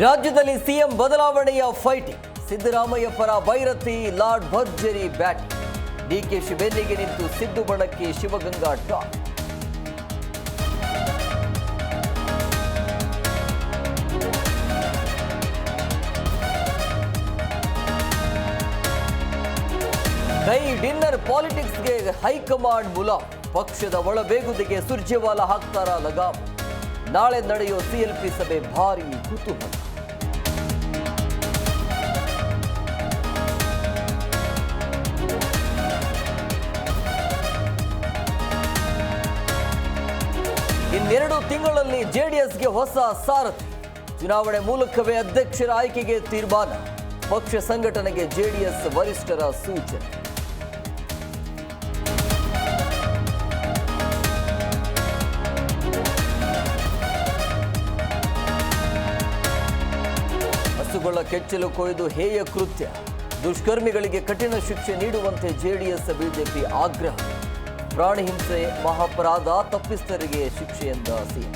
ರಾಜ್ಯದಲ್ಲಿ ಸಿಎಂ ಬದಲಾವಣೆಯ ಫೈಟಿಂಗ್. ಸಿದ್ದರಾಮಯ್ಯ ಪರ ಭೈರತಿ, ಲಾರ್ಡ್ ಭರ್ಜರಿ ಬ್ಯಾಟಿಂಗ್. ಡಿಕೆಶಿ ಬೆನ್ನಿಗೆ ನಿಂತು ಸಿದ್ದು ಬಣಕ್ಕೆ ಶಿವಗಂಗಾ ಟಾಕ್. ಕೈ ಡಿನ್ನರ್ ಪಾಲಿಟಿಕ್ಸ್ಗೆ ಹೈಕಮಾಂಡ್ ಮುಲಾಮ್. ಪಕ್ಷದ ಒಳಬೇಗುದಿಗೆ ಸುರ್ಜೇವಾಲಾ ಹಾಕ್ತಾರ ಲಗಾಮ್. ನಾಳೆ ನಡೆಯೋ ಸಿಎಲ್ಪಿ ಸಭೆ ಭಾರೀ ಕುತೂಹಲ. ಇನ್ನೆರಡು ತಿಂಗಳಲ್ಲಿ ಜೆಡಿಎಸ್ಗೆ ಹೊಸ ಸಾರಥಿ. ಚುನಾವಣೆ ಮೂಲಕವೇ ಅಧ್ಯಕ್ಷರ ಆಯ್ಕೆಗೆ ತೀರ್ಮಾನ. ಪಕ್ಷ ಸಂಘಟನೆಗೆ ಜೆಡಿಎಸ್ ವರಿಷ್ಠರ ಸೂಚನೆ. ಹಸುಗಳ ಕೆಚ್ಚಲು ಕೊಯ್ದು ಹೇಯ ಕೃತ್ಯ. ದುಷ್ಕರ್ಮಿಗಳಿಗೆ ಕಠಿಣ ಶಿಕ್ಷೆ ನೀಡುವಂತೆ ಜೆಡಿಎಸ್ ಬಿಜೆಪಿ ಆಗ್ರಹ. ಪ್ರಾಣಿ ಹಿಂಸೆ ಮಹಾಪರಾಧ, ತಪ್ಪಿತಸ್ಥರಿಗೆ ಶಿಕ್ಷೆ ಎಂದ ಸಿಎಂ.